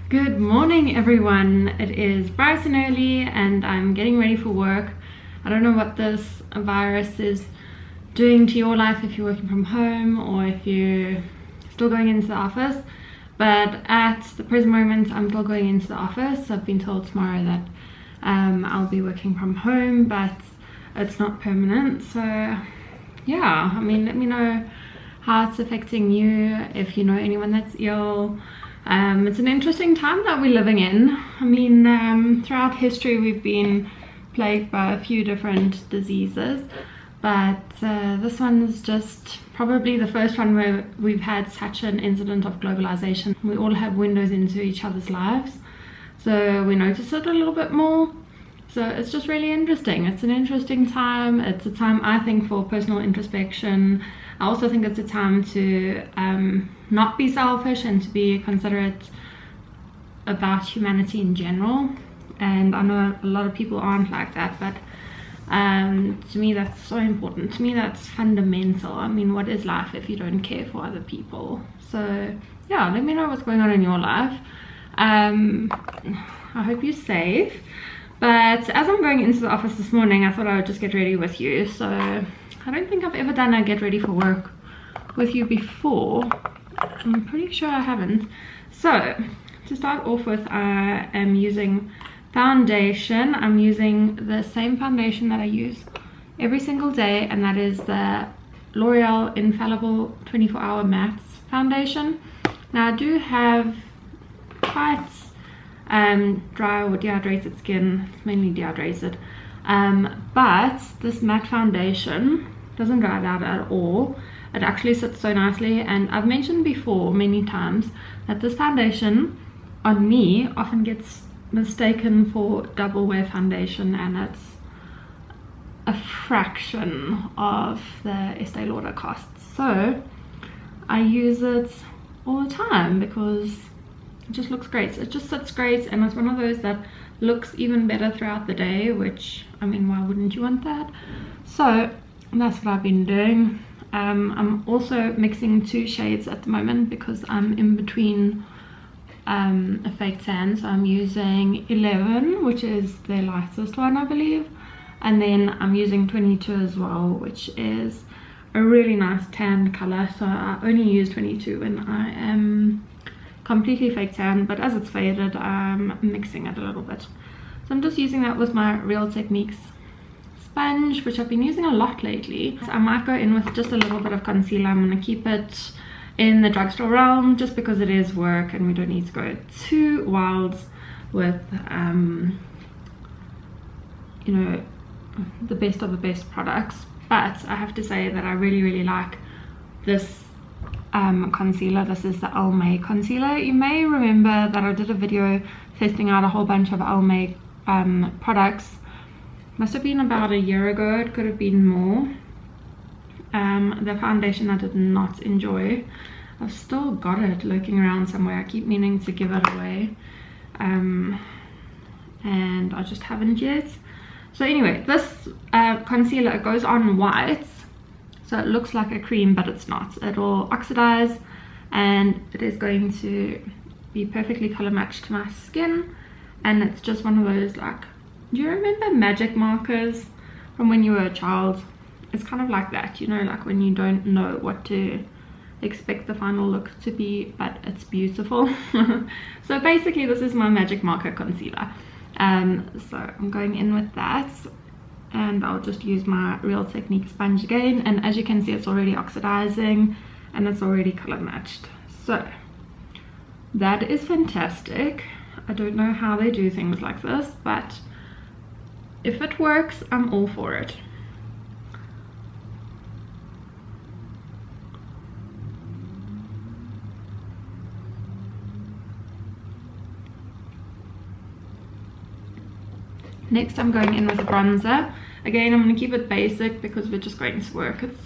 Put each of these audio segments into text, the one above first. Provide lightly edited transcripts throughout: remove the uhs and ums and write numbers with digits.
Good morning everyone, it is bright and early and I'm getting ready for work. I don't know what this virus is doing to your life if you're working from home or if you're still going into the office, but at the present moment I'm still going into the office. I've been told tomorrow that I'll be working from home, but it's not permanent. So yeah, I mean, let me know how it's affecting you, if you know anyone that's ill. It's an interesting time that we're living in. I mean, throughout history we've been plagued by a few different diseases, but this one is just probably the first one where we've had such an incident of globalization. We all have windows into each other's lives, so we notice it a little bit more. So it's just really interesting. It's an interesting time. It's a time, I think, for personal introspection. I also think it's a time to not be selfish and to be considerate about humanity in general. And I know a lot of people aren't like that, but to me that's so important. To me that's fundamental. I mean, what is life if you don't care for other people? So yeah, let me know what's going on in your life. I hope you're safe. But as I'm going into the office this morning, I thought I would just get ready with you. So I don't think I've ever done a get ready for work with you before. I'm pretty sure I haven't. So to start off with, I am using foundation. I'm using the same foundation that I use every single day, and that is the L'Oreal Infallible 24-Hour Matte Foundation. Now I do have quite dry or dehydrated skin. It's mainly dehydrated, but this matte foundation doesn't dry out at all. It actually sits so nicely, and I've mentioned before many times that this foundation on me often gets mistaken for double wear foundation, and it's a fraction of the Estee Lauder costs. So I use it all the time because it just looks great. It just sits great, and it's one of those that looks even better throughout the day, which, I mean, why wouldn't you want that? So that's what I've been doing. I'm also mixing two shades at the moment because I'm in between a fake tan. So I'm using 11, which is the lightest one, I believe, and then I'm using 22 as well, which is a really nice tan color. So I only use 22 when I am completely fake tan, but as it's faded, I'm mixing it a little bit. So I'm just using that with my Real Techniques sponge, which I've been using a lot lately. So I might go in with just a little bit of concealer. I'm going to keep it in the drugstore realm just because it is work and we don't need to go too wild with you know, the best of the best products. But I have to say that I really like this concealer. This is the Almay concealer. You may remember that I did a video testing out a whole bunch of Almay products. Must have been about a year ago, it could have been more. The foundation I did not enjoy. I've still got it lurking around somewhere. I keep meaning to give it away, and I just haven't yet. So anyway, this concealer, it goes on white, so it looks like a cream, but it's not. It will oxidize, and it is going to be perfectly color matched to my skin. And it's just one of those, like, do you remember magic markers from when you were a child? It's kind of like that, you know, like when you don't know what to expect the final look to be, but it's beautiful. So basically this is my magic marker concealer. So I'm going in with that, and I'll just use my Real Techniques sponge again, and as you can see, it's already oxidizing and it's already color matched. So that is fantastic. I don't know how they do things like this, but if it works, I'm all for it. Next I'm going in with a bronzer. Again, I'm going to keep it basic because we're just going to work. It's,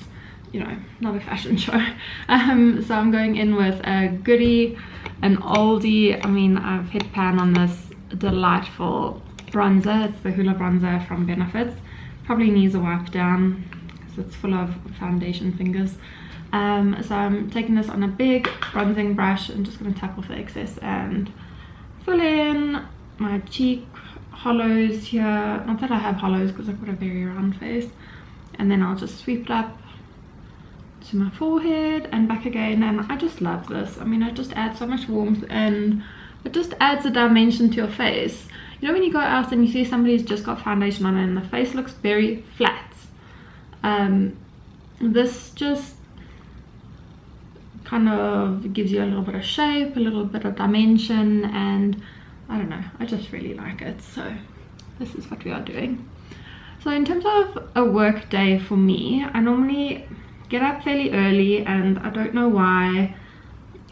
you know, not a fashion show. So I'm going in with a goodie, an oldie. I mean, I've hit pan on this delightful bronzer. It's the Hoola Bronzer from Benefits. Probably needs a wipe down because it's full of foundation fingers. So I'm taking this on a big bronzing brush and just going to tap off the excess and fill in my cheek hollows here. Not that I have hollows because I've got a very round face. And then I'll just sweep it up to my forehead and back again. And I just love this. I mean, it just adds so much warmth and it just adds a dimension to your face. You know, when you go out and you see somebody's just got foundation on and the face looks very flat. This just kind of gives you a little bit of shape, a little bit of dimension, and I don't know, I just really like it. So this is what we are doing. So in terms of a work day for me, I normally get up fairly early, and I don't know why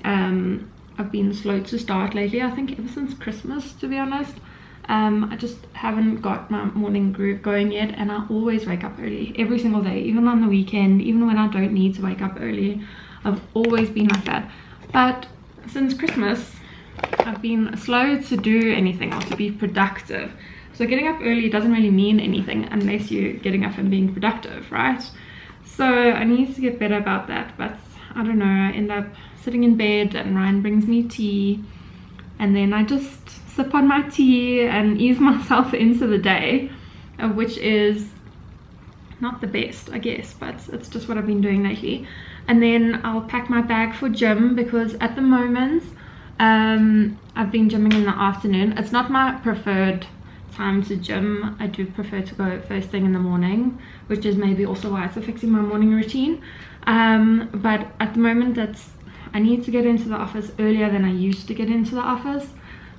I've been slow to start lately. I think ever since Christmas, to be honest. I just haven't got my morning groove going yet, and I always wake up early every single day, even on the weekend, even when I don't need to wake up early. I've always been like that. But since Christmas, I've been slow to do anything or to be productive. So getting up early doesn't really mean anything unless you're getting up and being productive, right? So I need to get better about that. But I don't know, I end up sitting in bed and Ryan brings me tea, and then I just sip on my tea and ease myself into the day, which is not the best, I guess, but it's just what I've been doing lately. And then I'll pack my bag for gym, because at the moment I've been gymming in the afternoon. It's not my preferred time to gym. I do prefer to go first thing in the morning, which is maybe also why it's affecting my morning routine. But at the moment I need to get into the office earlier than I used to get into the office,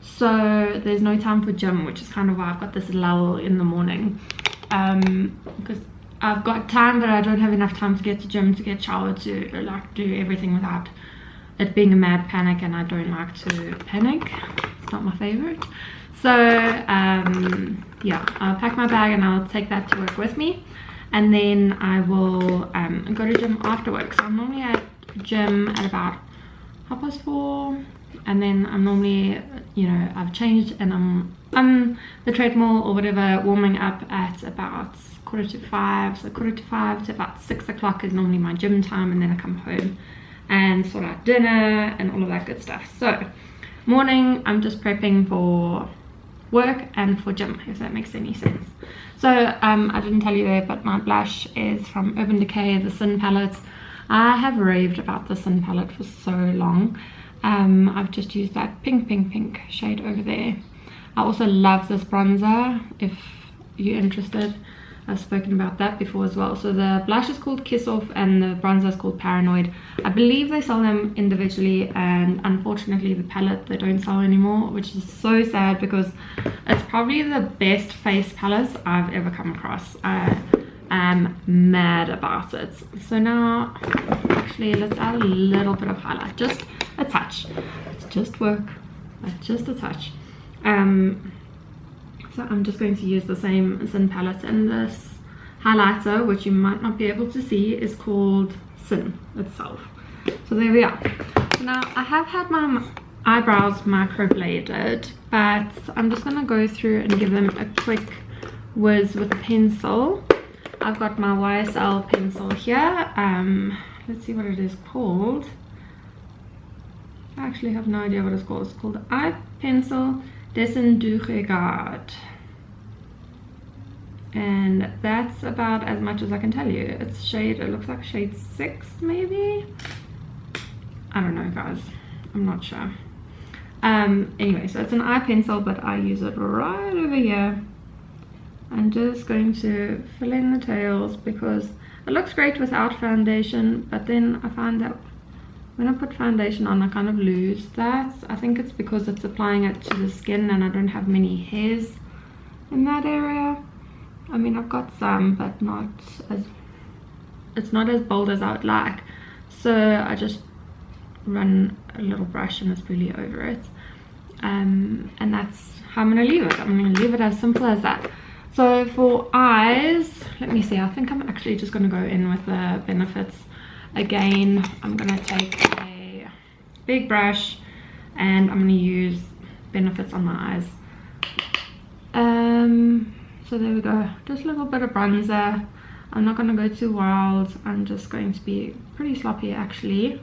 so there's no time for gym, which is kind of why I've got this lull in the morning, because I've got time, but I don't have enough time to get to gym, to get showered, to like do everything without it being a mad panic, and I don't like to panic. It's not my favorite. So yeah, I'll pack my bag and I'll take that to work with me, and then I will go to gym after work. So I'm normally at gym at about 4:30, and then I'm normally, you know, I've changed and I'm on the treadmill or whatever, warming up at about 4:45. So 4:45 to about 6 o'clock is normally my gym time, and then I come home and sort out dinner and all of that good stuff. So morning, I'm just prepping for work and for gym, if that makes any sense. So I didn't tell you there, but my blush is from Urban Decay, the Sin palette. I have raved about the Sin palette for so long. I've just used that pink shade over there. I also love this bronzer, if you're interested. I've spoken about that before as well. So the blush is called Kiss Off and the bronzer is called Paranoid. I believe they sell them individually, and unfortunately the palette they don't sell anymore, which is so sad because it's probably the best face palette I've ever come across. I am mad about it. So now actually let's add a little bit of highlight, just a touch. It's just work, but just a touch. So I'm just going to use the same Sin palette, and this highlighter, which you might not be able to see, is called Sin itself. So there we are. So now I have had my eyebrows microbladed, but I'm just going to go through and give them a quick whiz with a pencil. I've got my YSL pencil here. Let's see what it is called. I actually have no idea what it's called. It's called Eye Pencil Dessin du Regard, and that's about as much as I can tell you. It's shade, it looks like shade 6 maybe. I don't know, guys, I'm not sure. Anyway, so it's an eye pencil, but I use it right over here. I'm just going to fill in the tails because it looks great without foundation, but then I find that when I put foundation on, I kind of lose that. I think it's because it's applying it to the skin and I don't have many hairs in that area. I mean, I've got some, but it's not as bold as I would like. So I just run a little brush and it's really over it. and that's how I'm going to leave it. I'm going to leave it as simple as that. So for eyes, let me see, I think I'm actually just going to go in with the Benefits again. I'm going to take a big brush and I'm going to use Benefits on my eyes. So there we go, just a little bit of bronzer. I'm not going to go too wild, I'm just going to be pretty sloppy actually,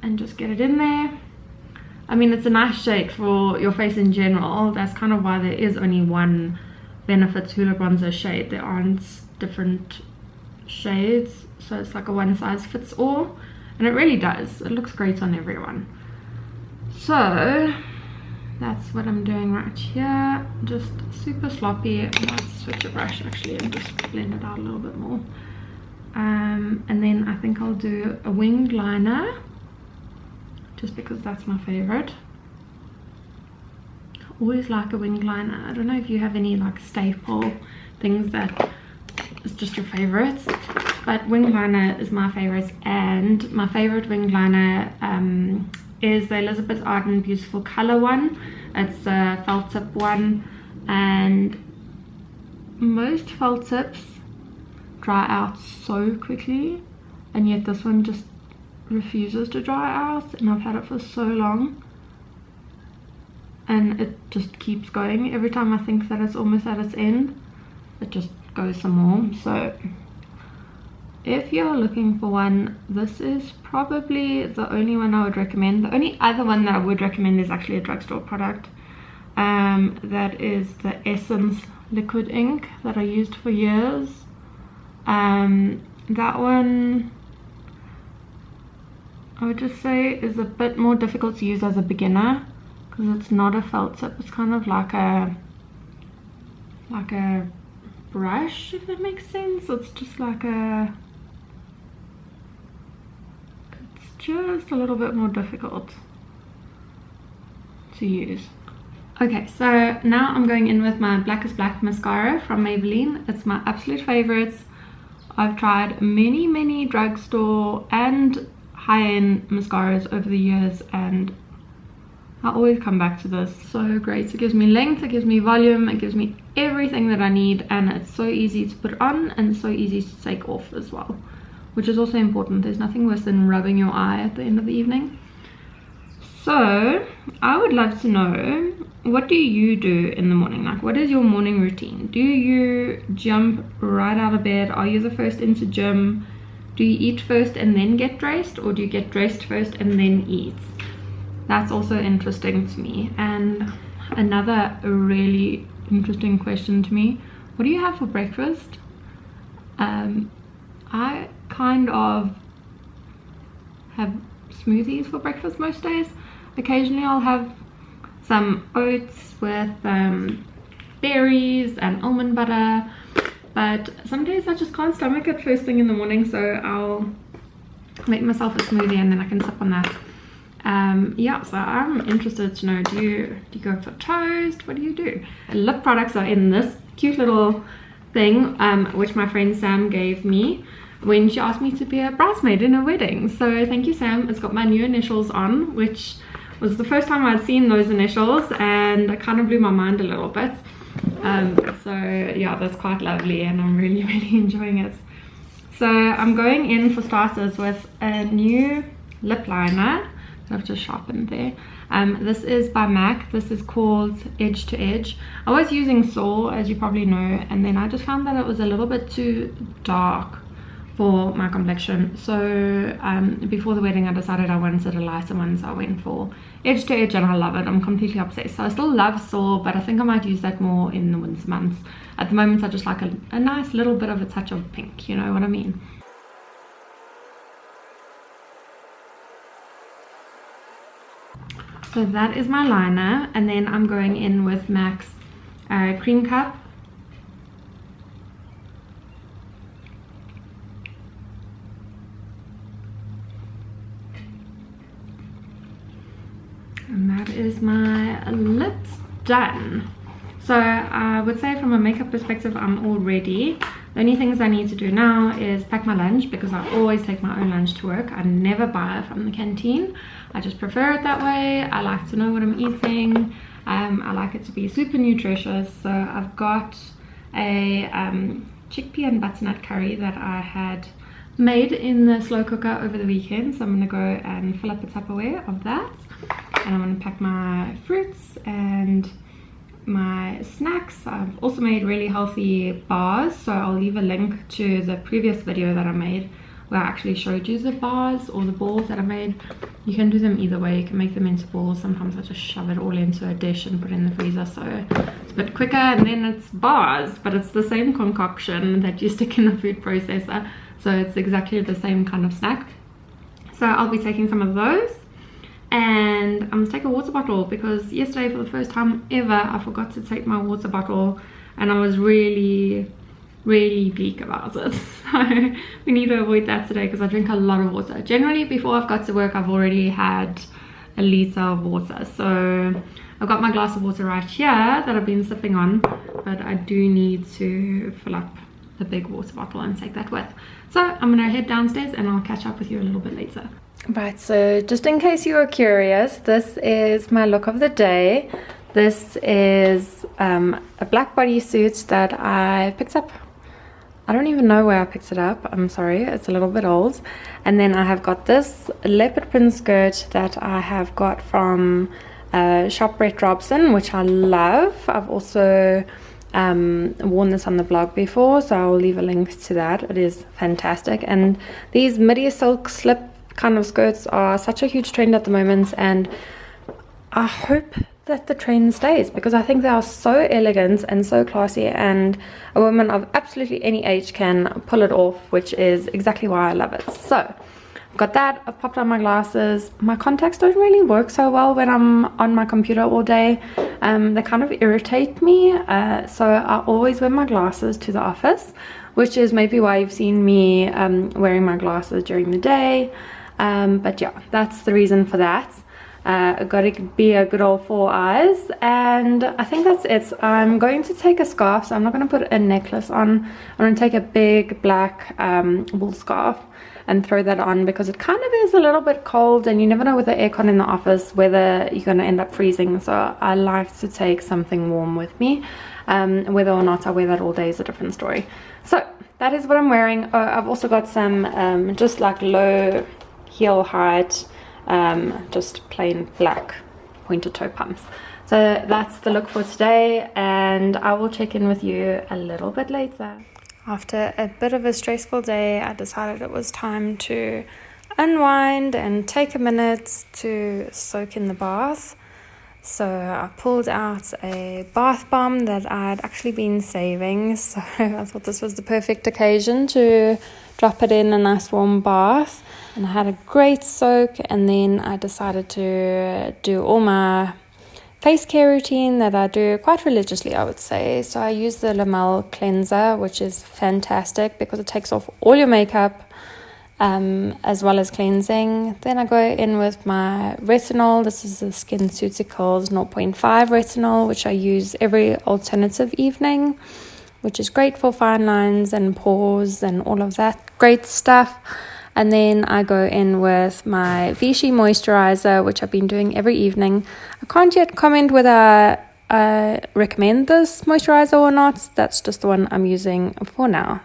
and just get it in there. I mean, it's a nice shade for your face in general. That's kind of why there is only one Benefits Hoola Bronzer shade. There aren't different shades, so it's like a one size fits all, and it really does. It looks great on everyone. So that's what I'm doing right here, just super sloppy. I might switch a brush actually and just blend it out a little bit more. And then I think I'll do a winged liner, just because that's my favorite. I always like a winged liner. I don't know if you have any like staple things that is just your favorites, but winged liner is my favorite. And my favorite winged liner is the Elizabeth Arden Beautiful Color one. It's a felt tip one, and most felt tips dry out so quickly, and yet this one just refuses to dry out, and I've had it for so long and it just keeps going. Every time I think that it's almost at its end, it just goes some more. So if you're looking for one, this is probably the only one I would recommend. The only other one that I would recommend is actually a drugstore product. That is the Essence liquid ink that I used for years. That one I would just say is a bit more difficult to use as a beginner, because it's not a felt tip. It's kind of like a brush, if that makes sense. It's just like a, it's just a little bit more difficult to use. Okay, so now I'm going in with my Blackest Black mascara from Maybelline. It's my absolute favorites. I've tried many drugstore and high-end mascaras over the years, and I always come back to this. So great. It gives me length, it gives me volume, it gives me everything that I need, and it's so easy to put on and so easy to take off as well, which is also important. There's nothing worse than rubbing your eye at the end of the evening. So I would love to know, what do you do in the morning? Like, what is your morning routine? Do you jump right out of bed? Are you the first into gym? Do you eat first and then get dressed, or do you get dressed first and then eat? That's also interesting to me. And another really interesting question to me, what do you have for breakfast? I kind of have smoothies for breakfast most days. Occasionally I'll have some oats with berries and almond butter, but some days I just can't stomach it first thing in the morning, so I'll make myself a smoothie and then I can sip on that. Yeah, so I'm interested to know, do you go for toast? What do you do? Lip products are in this cute little thing, which my friend Sam gave me when she asked me to be a bridesmaid in a wedding. So thank you, Sam. It's got my new initials on, which was the first time I'd seen those initials, and it kind of blew my mind a little bit. So yeah, that's quite lovely, and I'm really enjoying it. So I'm going in for starters with a new lip liner that I've just sharpened there. This is by MAC. This is called Edge to Edge. I was using Soul, as you probably know, and then I just found that it was a little bit too dark for my complexion. So before the wedding I decided I wanted a lighter one, so I went for Edge to Edge, and I love it. I'm completely obsessed. So I still love Soul, but I think I might use that more in the winter months. At the moment I just like a nice little bit of a touch of pink, you know what I mean. So that is my liner, and then I'm going in with MAC's Cream Cup. And that is my lips done. So I would say from a makeup perspective I'm all ready. The only things I need to do now is pack my lunch, because I always take my own lunch to work. I never buy it from the canteen. I just prefer it that way. I like to know what I'm eating. I like it to be super nutritious. So I've got a chickpea and butternut curry that I had made in the slow cooker over the weekend. So I'm going to go and fill up a Tupperware of that. And I'm going to pack my fruits and my snacks. I've also made really healthy bars, so I'll leave a link to the previous video that I made where I actually showed you the bars or the balls that I made. You can do them either way. You can make them into balls. Sometimes I just shove it all into a dish and put it in the freezer, so it's a bit quicker, and then it's bars, but it's the same concoction that you stick in the food processor, so it's exactly the same kind of snack. So I'll be taking some of those. And I'm gonna take a water bottle, because yesterday for the first time ever I forgot to take my water bottle, and I was really bleak about it. So we need to avoid that today, because I drink a lot of water. Generally before I've got to work I've already had a liter of water, so I've got my glass of water right here that I've been sipping on, but I do need to fill up the big water bottle and take that with. So I'm gonna head downstairs and I'll catch up with you a little bit later. Right, so just in case you were curious, this is my look of the day. This is a black bodysuit that I picked up. I don't even know where I picked it up. I'm sorry, it's a little bit old. And then I have got this leopard print skirt that I have got from Shop Brett Robson, which I love. I've also worn this on the blog before, so I'll leave a link to that. It is fantastic. And these midi silk slip kind of skirts are such a huge trend at the moment, and I hope that the trend stays, because I think they are so elegant and so classy, and a woman of absolutely any age can pull it off, which is exactly why I love it. So I've got that. I've popped on my glasses. My contacts don't really work so well when I'm on my computer all day. They kind of irritate me, so I always wear my glasses to the office, which is maybe why you've seen me wearing my glasses during the day. But yeah, that's the reason for that. Got to be a good old 4 eyes, and I think that's it. I'm going to take a scarf, so I'm not going to put a necklace on. I'm going to take a big black wool scarf and throw that on, because it kind of is a little bit cold, and you never know with the aircon in the office whether you're going to end up freezing. So I like to take something warm with me. Whether or not I wear that all day is a different story. So that is what I'm wearing. I've also got some just like low heel height, just plain black pointed toe pumps. So that's the look for today, and I will check in with you a little bit later. After a bit of a stressful day, I decided it was time to unwind and take a minute to soak in the bath. So I pulled out a bath bomb that I'd actually been saving, so I thought this was the perfect occasion to drop it in a nice warm bath. And I had a great soak, and then I decided to do all my face care routine that I do quite religiously, I would say. So I use the Lamel cleanser, which is fantastic because it takes off all your makeup, as well as cleansing. Then I go in with my retinol. This is the SkinCeuticals 0.5 retinol, which I use every alternative evening, which is great for fine lines and pores and all of that great stuff. And then I go in with my Vichy moisturizer, which I've been doing every evening. I can't yet comment whether I recommend this moisturizer or not. That's just the one I'm using for now.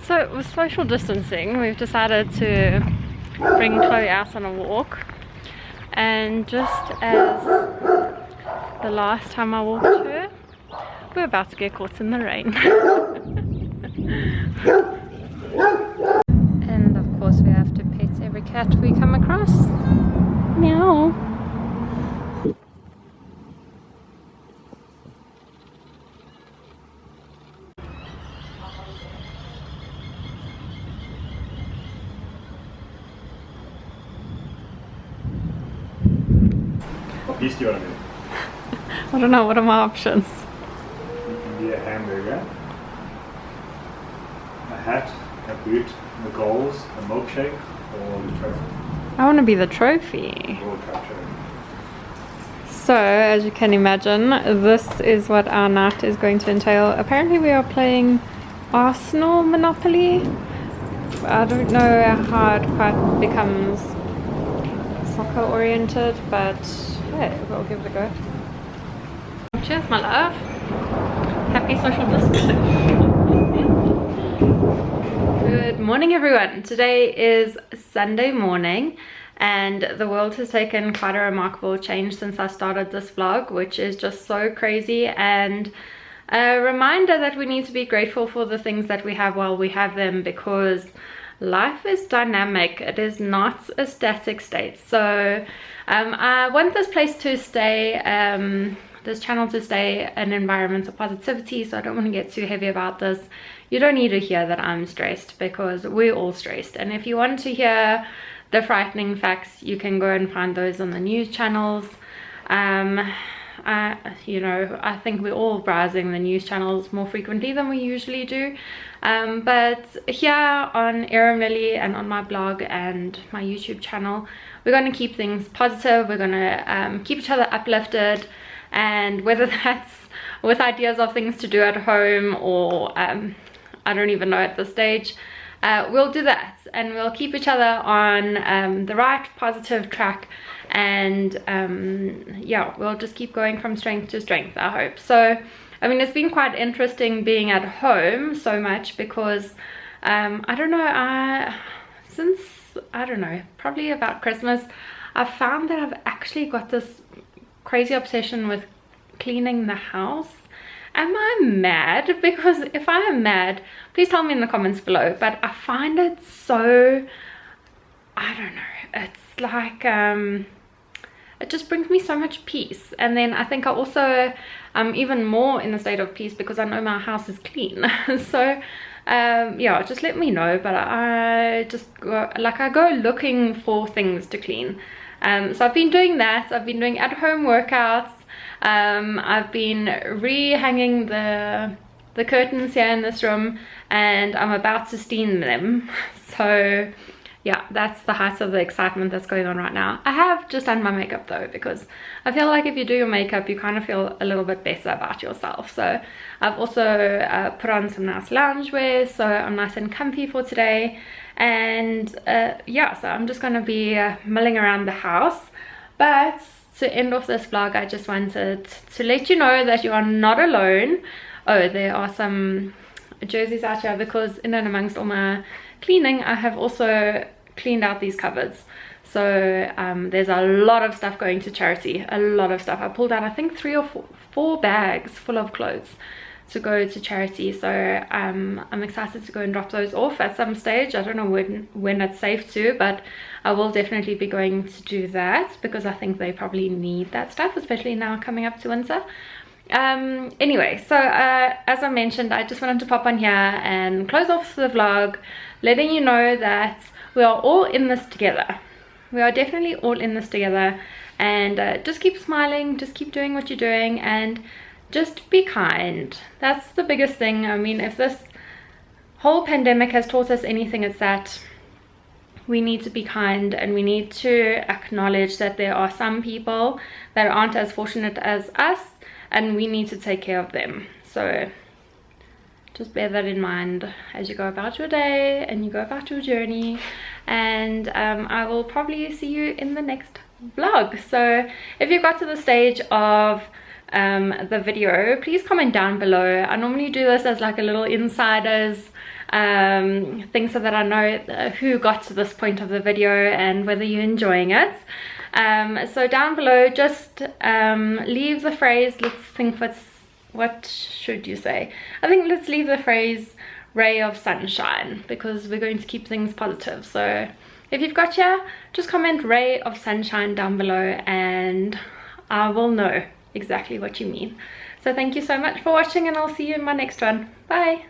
So with social distancing, we've decided to bring Chloe out on a walk, and just as the last time I walked her, we're about to get caught in the rain. And of course we have to pet every cat we come across. Meow. yeast do you want to be? I don't know, what are my options? You can be a hamburger, a hat, a boot, the goals, a milkshake, or the trophy. I want to be the trophy. World Cup trophy. So, as you can imagine, this is what our night is going to entail. Apparently we are playing Arsenal Monopoly. I don't know how it quite becomes soccer oriented, but hey, we'll give it a go. Cheers, my love. Happy social distancing. Good morning, everyone. Today is Sunday morning, and the world has taken quite a remarkable change since I started this vlog, which is just so crazy, and a reminder that we need to be grateful for the things that we have while we have them, because life is dynamic. It is not a static state. So I want this place to stay, this channel to stay an environment of positivity, so I don't want to get too heavy about this. You don't need to hear that I'm stressed, because we're all stressed, and if you want to hear the frightening facts, you can go and find those on the news channels. You know, I think we're all browsing the news channels more frequently than we usually do, but here on Arum Lilea and on my blog and my YouTube channel, we're going to keep things positive. We're going to keep each other uplifted, and whether that's with ideas of things to do at home or I don't even know at this stage, we'll do that, and we'll keep each other on the right positive track, and yeah, we'll just keep going from strength to strength, I hope. So I mean, it's been quite interesting being at home so much, because I don't know, since I don't know, probably about Christmas, I've found that I've actually got this crazy obsession with cleaning the house. Am I mad? Because if I am mad, please tell me in the comments below, but I find it so, I don't know, it's like it just brings me so much peace. And then I think I also even more in a state of peace because I know my house is clean. So yeah, just let me know. But I just go, like, I go looking for things to clean. So I've been doing that. I've been doing at-home workouts. I've been rehanging the curtains here in this room, and I'm about to steam them. So yeah, that's the height of the excitement that's going on right now. I have just done my makeup though, because I feel like if you do your makeup, you kind of feel a little bit better about yourself. So I've also put on some nice loungewear, so I'm nice and comfy for today. And yeah, so I'm just going to be milling around the house. But to end off this vlog, I just wanted to let you know that you are not alone. Oh, there are some jerseys out here, because in and amongst all my cleaning, I have also cleaned out these cupboards. So there's a lot of stuff going to charity, a lot of stuff. I pulled out I think 3 or 4 bags full of clothes to go to charity. So I'm excited to go and drop those off at some stage. I don't know when it's safe to, but I will definitely be going to do that, because I think they probably need that stuff, especially now coming up to winter. Anyway, so as I mentioned, I just wanted to pop on here and close off the vlog, letting you know that we are all in this together. We are definitely all in this together, and just keep smiling, just keep doing what you're doing, and just be kind. That's the biggest thing. I mean, if this whole pandemic has taught us anything, it's that we need to be kind, and we need to acknowledge that there are some people that aren't as fortunate as us, and we need to take care of them. So just bear that in mind as you go about your day and you go about your journey. And I will probably see you in the next vlog. So if you got to the stage of the video, please comment down below. I normally do this as like a little insiders thing, so that I know who got to this point of the video and whether you're enjoying it. So down below, just leave the phrase, let's think, what should you say? I think let's leave the phrase ray of sunshine, because we're going to keep things positive. So if you've got here, just comment ray of sunshine down below, and I will know exactly what you mean. So thank you so much for watching, and I'll see you in my next one. Bye.